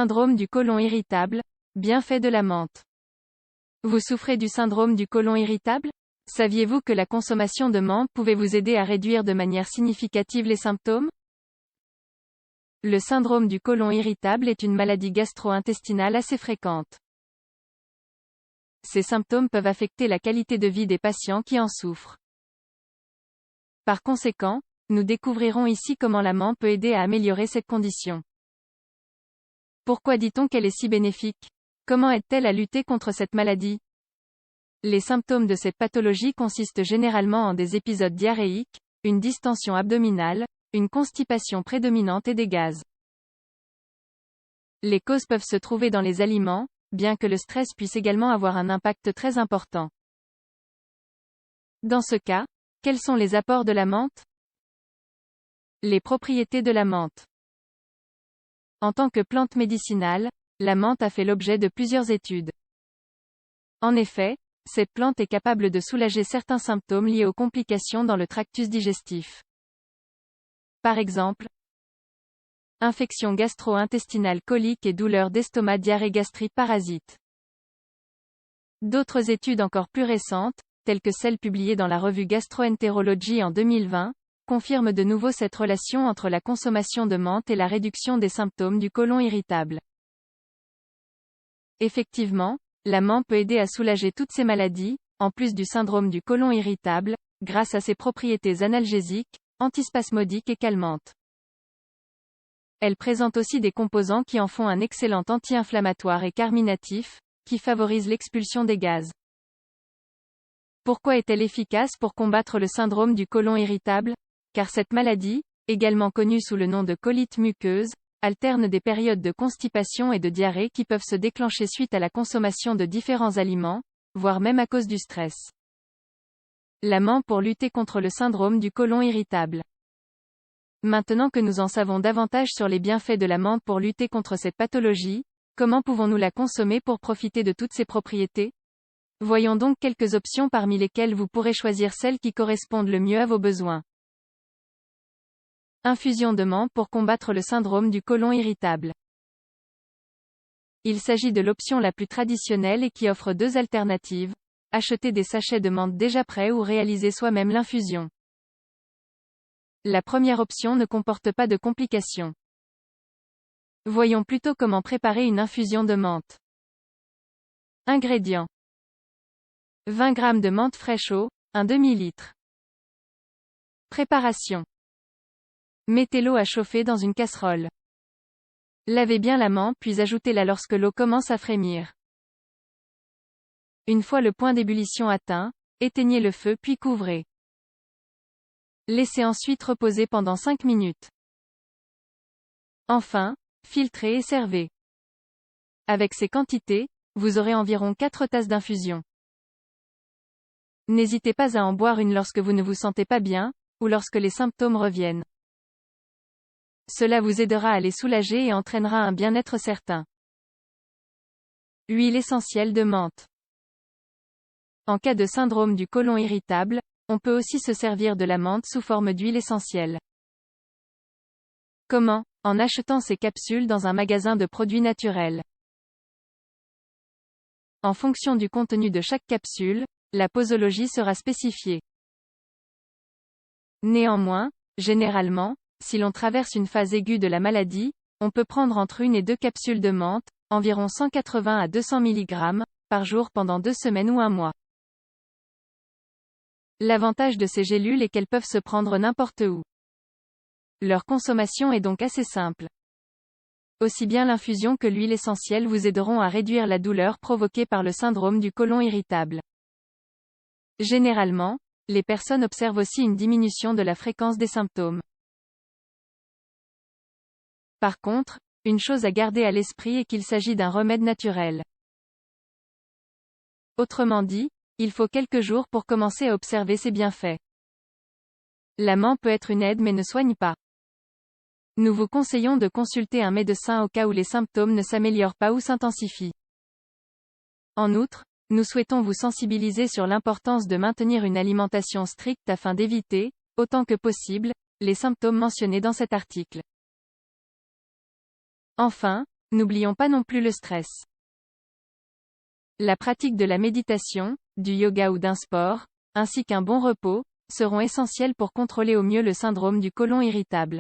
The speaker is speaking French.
Syndrome du côlon irritable, bienfaits de la menthe. Vous souffrez du syndrome du côlon irritable? Saviez-vous que la consommation de menthe pouvait vous aider à réduire de manière significative les symptômes? Le syndrome du côlon irritable est une maladie gastro-intestinale assez fréquente. Ces symptômes peuvent affecter la qualité de vie des patients qui en souffrent. Par conséquent, nous découvrirons ici comment la menthe peut aider à améliorer cette condition. Pourquoi dit-on qu'elle est si bénéfique? Comment aide-t-elle à lutter contre cette maladie? Les symptômes de cette pathologie consistent généralement en des épisodes diarrhéiques, une distension abdominale, une constipation prédominante et des gaz. Les causes peuvent se trouver dans les aliments, bien que le stress puisse également avoir un impact très important. Dans ce cas, quels sont les apports de la menthe? Les propriétés de la menthe. En tant que plante médicinale, la menthe a fait l'objet de plusieurs études. En effet, cette plante est capable de soulager certains symptômes liés aux complications dans le tractus digestif. Par exemple, infection gastro-intestinale, colique et douleurs d'estomac, diarrhée, gastrite, parasite. D'autres études encore plus récentes, telles que celle publiée dans la revue Gastroenterology en 2020, confirment de nouveau cette relation entre la consommation de menthe et la réduction des symptômes du côlon irritable. Effectivement, la menthe peut aider à soulager toutes ces maladies, en plus du syndrome du côlon irritable, grâce à ses propriétés analgésiques, antispasmodiques et calmantes. Elle présente aussi des composants qui en font un excellent anti-inflammatoire et carminatif, qui favorise l'expulsion des gaz. Pourquoi est-elle efficace pour combattre le syndrome du côlon irritable? Car cette maladie, également connue sous le nom de colite muqueuse, alterne des périodes de constipation et de diarrhée qui peuvent se déclencher suite à la consommation de différents aliments, voire même à cause du stress. La menthe pour lutter contre le syndrome du côlon irritable. Maintenant que nous en savons davantage sur les bienfaits de la menthe pour lutter contre cette pathologie, comment pouvons-nous la consommer pour profiter de toutes ses propriétés? Voyons donc quelques options parmi lesquelles vous pourrez choisir celles qui correspondent le mieux à vos besoins. Infusion de menthe pour combattre le syndrome du côlon irritable. Il s'agit de l'option la plus traditionnelle et qui offre deux alternatives: acheter des sachets de menthe déjà prêts ou réaliser soi-même l'infusion. La première option ne comporte pas de complications. Voyons plutôt comment préparer une infusion de menthe. Ingrédients: 20 g de menthe fraîche eau, un demi-litre. Préparation: mettez l'eau à chauffer dans une casserole. Lavez bien la menthe puis ajoutez-la lorsque l'eau commence à frémir. Une fois le point d'ébullition atteint, éteignez le feu puis couvrez. Laissez ensuite reposer pendant 5 minutes. Enfin, filtrez et servez. Avec ces quantités, vous aurez environ 4 tasses d'infusion. N'hésitez pas à en boire une lorsque vous ne vous sentez pas bien, ou lorsque les symptômes reviennent. Cela vous aidera à les soulager et entraînera un bien-être certain. Huile essentielle de menthe. En cas de syndrome du côlon irritable, on peut aussi se servir de la menthe sous forme d'huile essentielle. Comment? En achetant ces capsules dans un magasin de produits naturels. En fonction du contenu de chaque capsule, la posologie sera spécifiée. Néanmoins, généralement, si l'on traverse une phase aiguë de la maladie, on peut prendre entre 1 et 2 capsules de menthe, environ 180 à 200 mg, par jour pendant 2 semaines ou un mois. L'avantage de ces gélules est qu'elles peuvent se prendre n'importe où. Leur consommation est donc assez simple. Aussi bien l'infusion que l'huile essentielle vous aideront à réduire la douleur provoquée par le syndrome du côlon irritable. Généralement, les personnes observent aussi une diminution de la fréquence des symptômes. Par contre, une chose à garder à l'esprit est qu'il s'agit d'un remède naturel. Autrement dit, il faut quelques jours pour commencer à observer ses bienfaits. La menthe peut être une aide mais ne soigne pas. Nous vous conseillons de consulter un médecin au cas où les symptômes ne s'améliorent pas ou s'intensifient. En outre, nous souhaitons vous sensibiliser sur l'importance de maintenir une alimentation stricte afin d'éviter, autant que possible, les symptômes mentionnés dans cet article. Enfin, N'oublions pas non plus le stress. La pratique de la méditation, du yoga ou d'un sport, ainsi qu'un bon repos, seront essentiels pour contrôler au mieux le syndrome du côlon irritable.